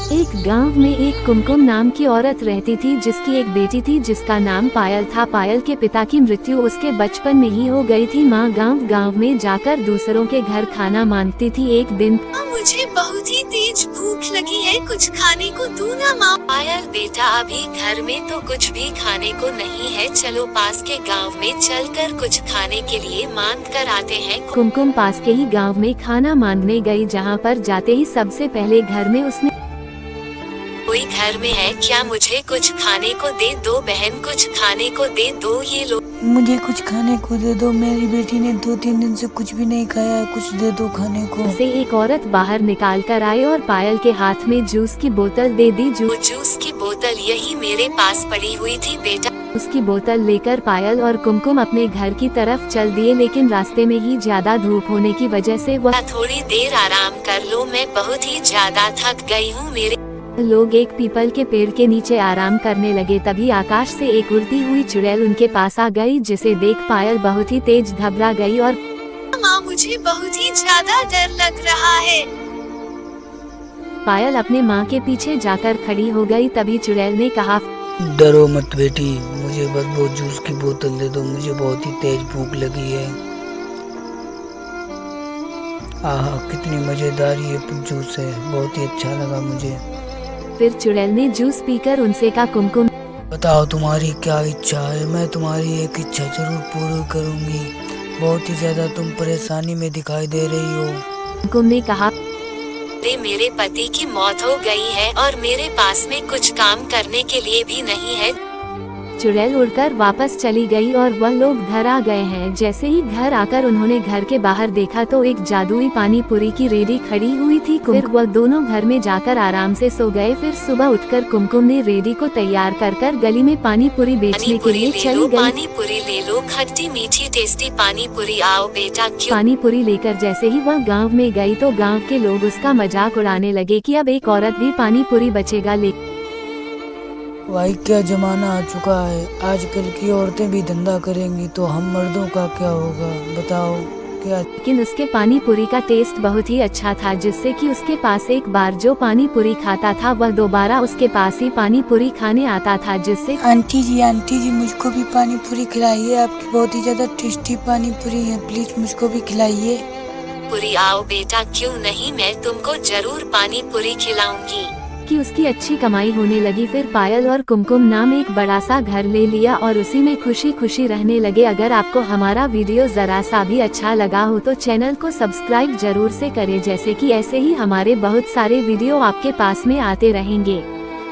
एक गांव में एक कुमकुम नाम की औरत रहती थी जिसकी एक बेटी थी जिसका नाम पायल था। पायल के पिता की मृत्यु उसके बचपन में ही हो गई थी। माँ गांव गांव में जाकर दूसरों के घर खाना मांगती थी। एक दिन, मुझे बहुत ही तेज भूख लगी है, कुछ खाने को दो ना माँ। पायल बेटा अभी घर में तो कुछ भी खाने को नहीं है, चलो पास के गांव में चलकर कुछ खाने के लिए मांग कर आते हैं। कुमकुम पास के ही गांव में खाना मांगने गई, जहां पर जाते ही सबसे पहले घर में उसने, कोई घर में है क्या, मुझे कुछ खाने को दे दो बहन, कुछ खाने को दे दो, ये लो मुझे कुछ खाने को दे दो, मेरी बेटी ने 2-3 दिन से कुछ भी नहीं खाया, कुछ दे दो खाने को। से एक औरत बाहर निकाल कर आई और पायल के हाथ में जूस की बोतल दे दी। जूस की बोतल यही मेरे पास पड़ी हुई थी बेटा। उसकी बोतल लेकर पायल और कुमकुम अपने घर की तरफ चल दिए, लेकिन रास्ते में ही ज्यादा धूप होने की वजह से वह, थोड़ी देर आराम कर लो, मैं बहुत ही ज्यादा थक गई हूँ। मेरे लोग एक पीपल के पेड़ के नीचे आराम करने लगे। तभी आकाश से एक उड़ती हुई चुड़ैल उनके पास आ गई, जिसे देख पायल बहुत ही तेज घबरा गई और माँ मुझे बहुत ही ज्यादा डर लग रहा है। पायल अपने माँ के पीछे जाकर खड़ी हो गई। तभी चुड़ैल ने कहा, डरो मत बेटी, मुझे बस वो जूस की बोतल दे दो, मुझे बहुत ही तेज भूख लगी है। आहा कितनी मजेदार ये जूस है, बहुत ही अच्छा लगा मुझे। फिर चुड़ैल ने जूस पीकर उनसे कहा, कुमकुम बताओ तुम्हारी क्या इच्छा है, मैं तुम्हारी एक इच्छा जरूर पूरी करूंगी। बहुत ही ज्यादा तुम परेशानी में दिखाई दे रही हो। कुमकुम ने कहा, मेरे पति की मौत हो गई है और मेरे पास में कुछ काम करने के लिए भी नहीं है। चुड़ैल उड़कर वापस चली गई और वह लोग घर आ गए हैं। जैसे ही घर आकर उन्होंने घर के बाहर देखा तो एक जादुई पानी पूरी की रेडी खड़ी हुई थी। फिर वह दोनों घर में जाकर आराम से सो गए। फिर सुबह उठकर कुमकुम ने रेडी को तैयार कर गली में पानी पूरी बेचने के लिए चली गई। पानी पूरी ले लो, खट्टी मीठी टेस्टी पानी पूरी, आओ बेटा। पानी पूरी लेकर जैसे ही वह गाँव में गयी तो गाँव के लोग उसका मजाक उड़ाने लगे कि अब एक औरत भी पानी पूरी बचेगा। भाई क्या जमाना आ चुका है, आजकल की औरतें भी धंधा करेंगी तो हम मर्दों का क्या होगा, बताओ क्या। लेकिन उसके पानी पूरी का टेस्ट बहुत ही अच्छा था, जिससे कि उसके पास एक बार जो पानी पूरी खाता था वह दोबारा उसके पास ही पानी पूरी खाने आता था, जिससे आंटी जी मुझको भी पानी पूरी खिलाइए, आपकी बहुत ही ज्यादा टेस्टी पानी पूरी है, प्लीज मुझको भी खिलाइए। पूरी आओ बेटा, क्यों नहीं, मैं तुमको जरूर पानी पूरी खिलाऊंगी। कि उसकी अच्छी कमाई होने लगी। फिर पायल और कुमकुम नाम एक बड़ा सा घर ले लिया और उसी में खुशी खुशी रहने लगे। अगर आपको हमारा वीडियो जरा सा भी अच्छा लगा हो तो चैनल को सब्सक्राइब जरूर से करें, जैसे कि ऐसे ही हमारे बहुत सारे वीडियो आपके पास में आते रहेंगे।